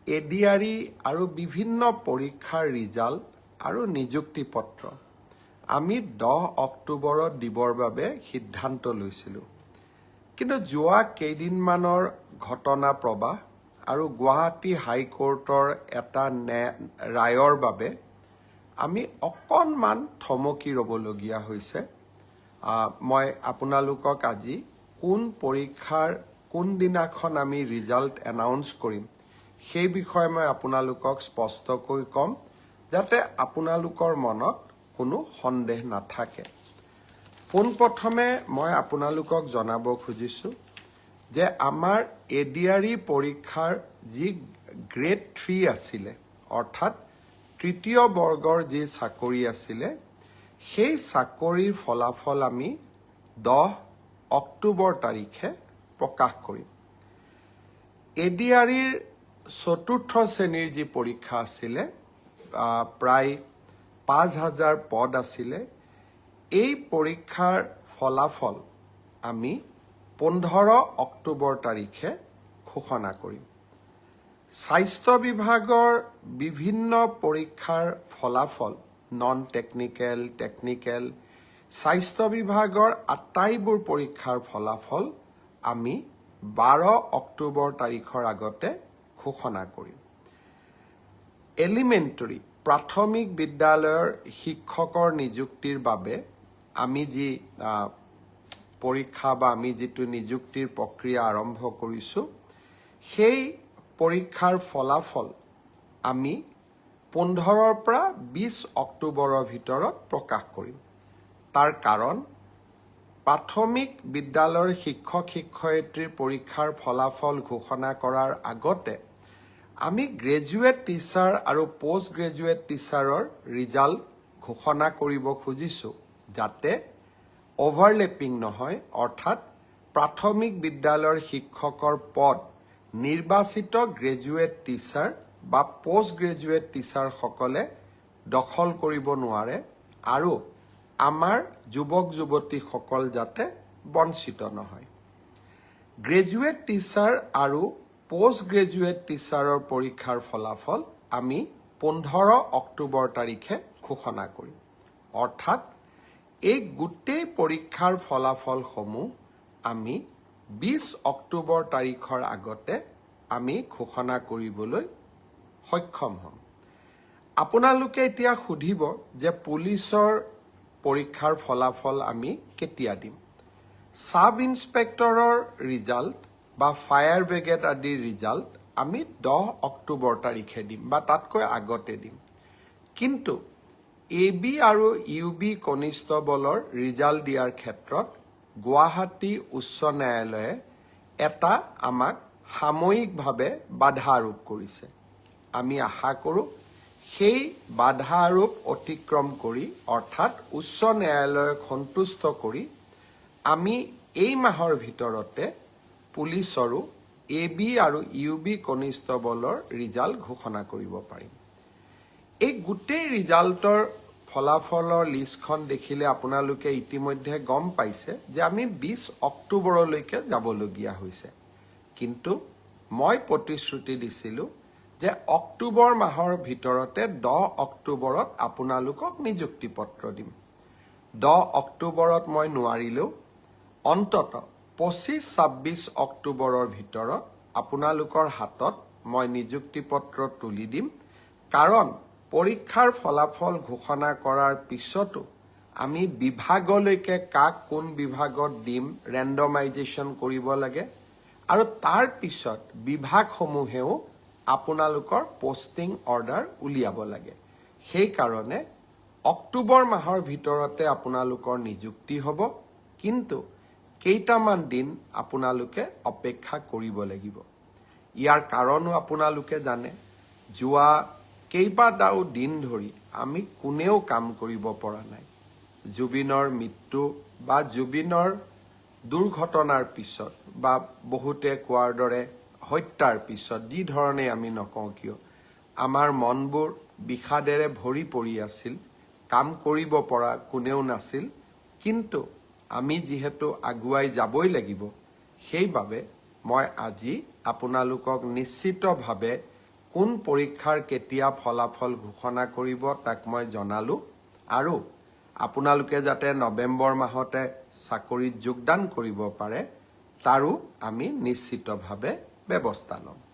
ADRE আৰু বিভিন্ন পৰীক্ষাৰ ৰিজাল্ট আৰু নিযুক্তি পত্ৰ আমি 10 অক্টোবৰত দিবৰ বাবে সিদ্ধান্ত লৈছিলোঁ। কিন্তু যোৱা কেইদিনমানৰ ঘটনা প্ৰবাহ আৰু গুৱাহাটী হাইকোৰ্টৰ এটা ৰায়ৰ বাবে আমি অকণমান থমকি ৰ'বলগীয়া হৈছে। মই আপোনালোকক আজি কোন পৰীক্ষাৰ কোনদিনাখন আমি ৰিজাল্ট এনাউন্স কৰিম সেই বিষয়ে মই আপোনালোকক স্পষ্টকৈ ক'ম, যাতে আপোনালোকৰ মনত কোনো সন্দেহ নাথাকে। পোনপ্ৰথমে মই আপোনালোকক জনাব খুজিছোঁ যে আমাৰ এডিআৰই পৰীক্ষাৰ যি গ্ৰেড 3 আছিলে, অৰ্থাৎ তৃতীয় বৰ্গৰ যি চাকৰি আছিলে, সেই চাকৰিৰ ফলাফল আমি 10 অক্টোবৰ তাৰিখে প্ৰকাশ কৰিম। এডিআৰইৰ চতুৰ্থ শ্ৰেণীৰ যি পৰীক্ষা আছিলে, প্ৰায় 5,000 পদ আছিলে, এই পৰীক্ষাৰ ফলাফল আমি 15 অক্টোবৰ তাৰিখে ঘোষণা কৰিম। স্বাস্থ্য বিভাগৰ বিভিন্ন পৰীক্ষাৰ ফলাফল, নন টেকনিকেল, টেকনিকেল, স্বাস্থ্য বিভাগৰ আটাইবোৰ পৰীক্ষাৰ ফলাফল আমি 12 অক্টোবৰ তাৰিখৰ আগতে ঘোষণা কৰিম। এলিমেণ্টাৰী প্ৰাথমিক বিদ্যালয়ৰ শিক্ষকৰ নিযুক্তিৰ বাবে আমি যি পৰীক্ষা বা আমি যিটো নিযুক্তিৰ প্ৰক্ৰিয়া আৰম্ভ কৰিছোঁ, সেই পৰীক্ষাৰ ফলাফল আমি 15ৰ পৰা 20 অক্টোবৰৰ ভিতৰত প্ৰকাশ কৰিম। তাৰ কাৰণ, প্ৰাথমিক বিদ্যালয়ৰ শিক্ষক শিক্ষয়িত্ৰীৰ পৰীক্ষাৰ ফলাফল ঘোষণা কৰাৰ আগতে আমি গ্ৰেজুৱেট টিচাৰ আৰু পোষ্ট গ্ৰেজুৱেট টিচাৰৰ ৰিজাল্ট ঘোষণা কৰিব খুজিছোঁ, যাতে অভাৰলেপিং নহয়, অৰ্থাৎ প্ৰাথমিক বিদ্যালয়ৰ শিক্ষকৰ পদ নিৰ্বাচিত গ্ৰেজুৱেট টিচাৰ বা পোষ্ট গ্ৰেজুৱেট টিচাৰসকলে দখল কৰিব নোৱাৰে আৰু আমাৰ যুৱক যুৱতীসকল যাতে বঞ্চিত নহয়। গ্ৰেজুৱেট টিচাৰ আৰু পোষ্ট গ্ৰেজুৱেট টিচাৰৰ পৰীক্ষাৰ ফলাফল আমি 15 অক্টোবৰ তাৰিখে ঘোষণা কৰিম। অৰ্থাৎ এই গোটেই পৰীক্ষাৰ ফলাফলসমূহ আমি 20 অক্টোবৰ তাৰিখৰ আগতে আমি ঘোষণা কৰিবলৈ সক্ষম হ'ম। আপোনালোকে এতিয়া সুধিব যে পুলিচৰ পৰীক্ষাৰ ফলাফল আমি কেতিয়া দিম? সাব ইন্সপেক্টৰৰ ৰিজাল্ট বা ফায়াৰ ব্ৰিগেড আদিৰ ৰিজাল্ট আমি 10 অক্টোবৰ তাৰিখে দিম বা তাতকৈ আগতে দিম। কিন্তু AB আৰু UB কনিষ্টবলৰ ৰিজাল্ট দিয়াৰ ক্ষেত্ৰত গুৱাহাটী উচ্চ ন্যায়ালয়ে এটা আমাক সাময়িকভাৱে বাধা আৰোপ কৰিছে। আমি আশা কৰোঁ সেই বাধা আৰোপ অতিক্ৰম কৰি, অৰ্থাৎ উচ্চ ন্যায়ালয়ক সন্তুষ্ট কৰি, আমি এই মাহৰ ভিতৰতে পুলিচৰো AB আৰু UB কনিষ্টবলৰ ৰিজাল্ট ঘোষণা কৰিব পাৰিম। এই গোটেই ৰিজাল্টৰ ফলাফলৰ লিষ্টখন দেখিলে আপোনালোকে ইতিমধ্যে গম পাইছে যে আমি 20 অক্টোবৰলৈকে যাবলগীয়া হৈছে। কিন্তু মই প্ৰতিশ্ৰুতি দিছিলোঁ যে অক্টোবৰ মাহৰ ভিতৰতে 10 অক্টোবৰত আপোনালোকক নিযুক্তি পত্ৰ দিম। 10 অক্টোবৰত মই নোৱাৰিলেও অন্তত 25-26 অক্টোবৰৰ ভিতৰত আপোনালোকৰ হাতত মই নিযুক্তি পত্ৰ তুলি দিম। কাৰণ পৰীক্ষাৰ ফলাফল ঘোষণা কৰাৰ পিছতো আমি বিভাগলৈকে কাক কোন বিভাগত দিম ৰেণ্ডমাইজেশ্যন কৰিব লাগে আৰু তাৰ পিছত বিভাগসমূহেও আপোনালোকৰ পোষ্টিং অৰ্ডাৰ উলিয়াব লাগে। সেইকাৰণে অক্টোবৰ মাহৰ ভিতৰতে আপোনালোকৰ নিযুক্তি হ'ব, কিন্তু কেইটামান দিন আপোনালোকে অপেক্ষা কৰিব লাগিব। ইয়াৰ কাৰণো আপোনালোকে জানে, যোৱা কেইবাটাও দিন ধৰি আমি কোনেও কাম কৰিব পৰা নাই। জুবিনৰ মৃত্যু বা জুবিনৰ দুৰ্ঘটনাৰ পিছত বা বহুতে কোৱাৰ দৰে হত্যাৰ পিছত যি ধৰণে আমি নকওঁ কিয়, আমাৰ মনবোৰ বিষাদেৰে ভৰি পৰি আছিল, কাম কৰিব পৰা কোনেও নাছিল। কিন্তু আমি যিহেতু আগুৱাই যাবই লাগিব, সেইবাবে মই আজি আপোনালোকক নিশ্চিতভাৱে কোন পৰীক্ষাৰ কেতিয়া ফলাফল ঘোষণা কৰিব তাক মই জনালো আৰু আপোনালোকে যাতে নৱেম্বৰ মাহতে চাকৰিত যোগদান কৰিব পাৰে তাৰো আমি নিশ্চিতভাৱে ব্যৱস্থা ল'ম